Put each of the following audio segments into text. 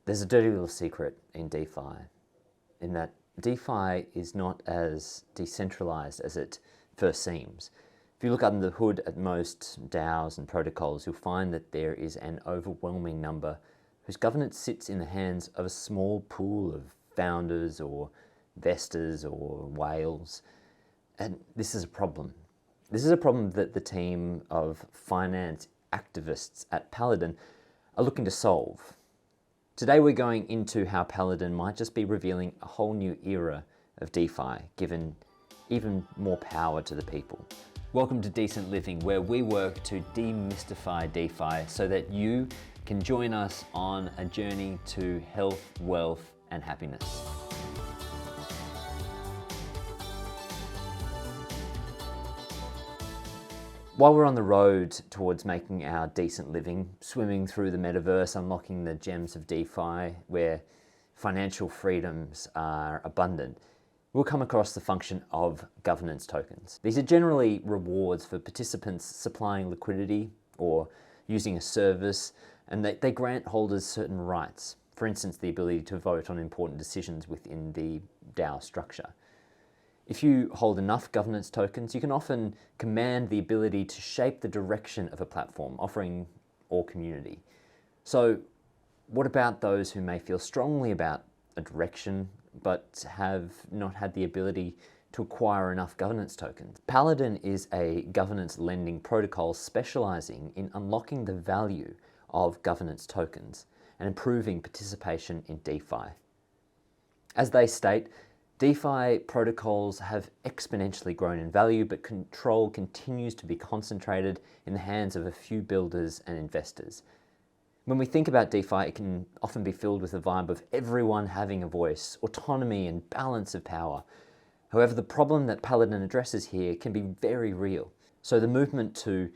There's a dirty little secret in DeFi, in that DeFi is not as decentralized as it first seems. If you look under the hood at most DAOs and protocols, you'll find that there is an overwhelming number whose governance sits in the hands of a small pool of founders or investors or whales. And this is a problem. This is a problem that the team of finance activists at Paladin are looking to solve. Today we're going into how Paladin might just be revealing a whole new era of DeFi, given even more power to the people. Welcome to Decent Living, where we work to demystify DeFi so that you can join us on a journey to health, wealth, and happiness. While we're on the road towards making our decent living, swimming through the metaverse, unlocking the gems of DeFi, where financial freedoms are abundant, we'll come across the function of governance tokens. These are generally rewards for participants supplying liquidity or using a service, and they grant holders certain rights. For instance, the ability to vote on important decisions within the DAO structure. If you hold enough governance tokens, you can often command the ability to shape the direction of a platform, offering or community. So what about those who may feel strongly about a direction, but have not had the ability to acquire enough governance tokens? Paladin is a governance lending protocol specializing in unlocking the value of governance tokens and improving participation in DeFi. As they state, DeFi protocols have exponentially grown in value, but control continues to be concentrated in the hands of a few builders and investors. When we think about DeFi, it can often be filled with a vibe of everyone having a voice, autonomy, and balance of power. However, the problem that Paladin addresses here can be very real. So the movement to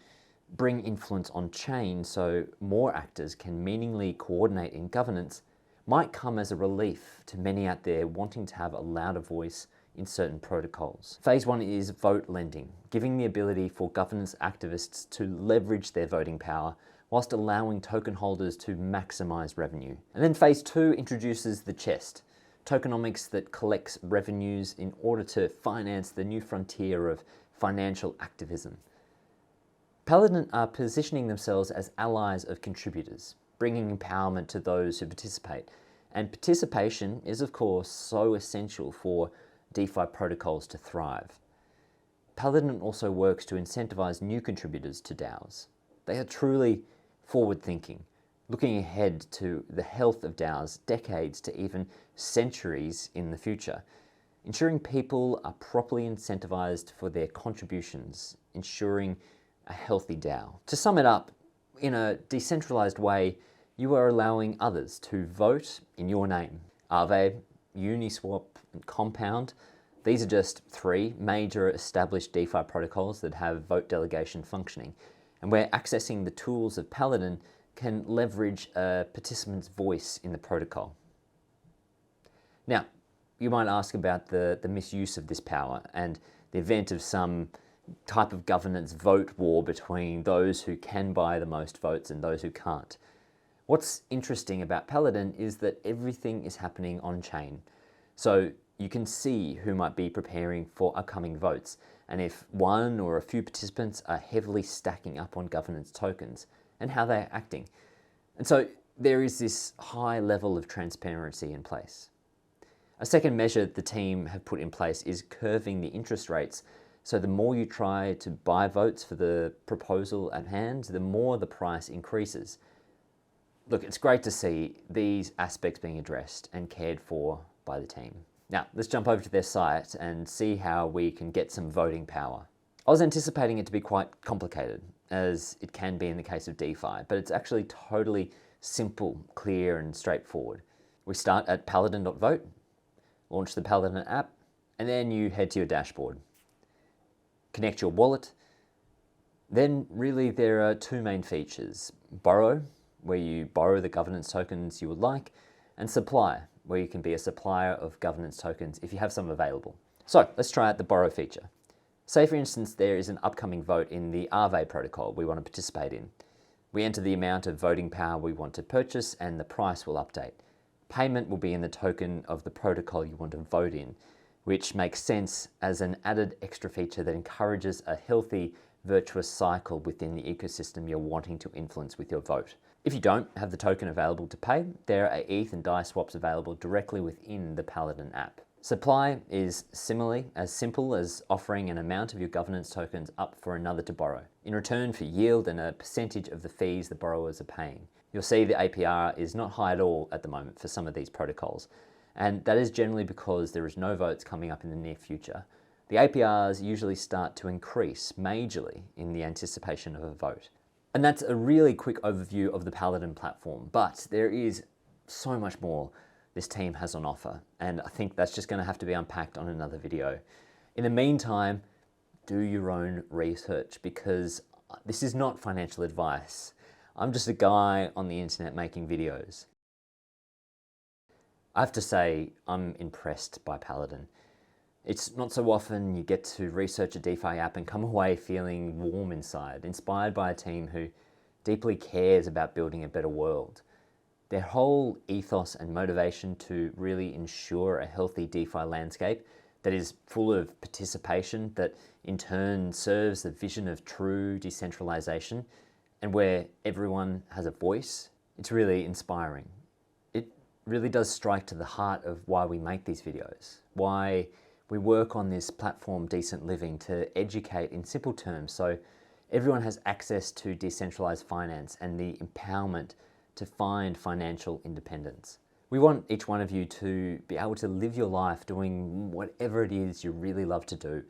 bring influence on chain so more actors can meaningfully coordinate in governance might come as a relief to many out there wanting to have a louder voice in certain protocols. Phase one is vote lending, giving the ability for governance activists to leverage their voting power whilst allowing token holders to maximize revenue. And then phase two introduces the chest, tokenomics that collects revenues in order to finance the new frontier of financial activism. Paladin are positioning themselves as allies of contributors, bringing empowerment to those who participate. And participation is, of course, so essential for DeFi protocols to thrive. Paladin also works to incentivize new contributors to DAOs. They are truly forward-thinking, looking ahead to the health of DAOs decades to even centuries in the future, ensuring people are properly incentivized for their contributions, ensuring a healthy DAO. To sum it up, in a decentralized way, you are allowing others to vote in your name. Aave, Uniswap, and Compound, these are just three major established DeFi protocols that have vote delegation functioning, and where accessing the tools of Paladin can leverage a participant's voice in the protocol. Now, you might ask about the misuse of this power and the event of some type of governance vote war between those who can buy the most votes and those who can't. What's interesting about Paladin is that everything is happening on chain. So you can see who might be preparing for upcoming votes, and if one or a few participants are heavily stacking up on governance tokens and how they're acting. And so there is this high level of transparency in place. A second measure the team have put in place is curving the interest rates. So the more you try to buy votes for the proposal at hand, the more the price increases. Look, it's great to see these aspects being addressed and cared for by the team. Now, let's jump over to their site and see how we can get some voting power. I was anticipating it to be quite complicated, as it can be in the case of DeFi, but it's actually totally simple, clear, and straightforward. We start at paladin.vote, launch the Paladin app, and then you head to your dashboard. Connect your wallet. Then really there are two main features: borrow, where you borrow the governance tokens you would like, and supply, where you can be a supplier of governance tokens if you have some available. So let's try out the borrow feature. Say for instance there is an upcoming vote in the Aave protocol we want to participate in. We enter the amount of voting power we want to purchase and the price will update. Payment will be in the token of the protocol you want to vote in, which makes sense as an added extra feature that encourages a healthy, virtuous cycle within the ecosystem you're wanting to influence with your vote. If you don't have the token available to pay, there are ETH and DAI swaps available directly within the Paladin app. Supply is similarly as simple as offering an amount of your governance tokens up for another to borrow, in return for yield and a percentage of the fees the borrowers are paying. You'll see the APR is not high at all at the moment for some of these protocols, and that is generally because there is no votes coming up in the near future. The APRs usually start to increase majorly in the anticipation of a vote. And that's a really quick overview of the Paladin platform, but there is so much more this team has on offer, and I think that's just going to have to be unpacked on another video. In the meantime, do your own research, because this is not financial advice. I'm just a guy on the internet making videos. I have to say, I'm impressed by Paladin. It's not so often you get to research a DeFi app and come away feeling warm inside, inspired by a team who deeply cares about building a better world. Their whole ethos and motivation to really ensure a healthy DeFi landscape that is full of participation, that in turn serves the vision of true decentralization, and where everyone has a voice, it's really inspiring. It really does strike to the heart of why we make these videos, why we work on this platform Decent Living to educate in simple terms so everyone has access to decentralized finance and the empowerment to find financial independence. We want each one of you to be able to live your life doing whatever it is you really love to do.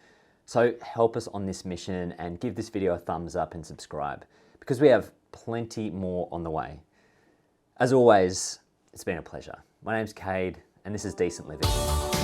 So help us on this mission and give this video a thumbs up and subscribe, because we have plenty more on the way. As always, it's been a pleasure. My name's Cade, and this is Decent Living.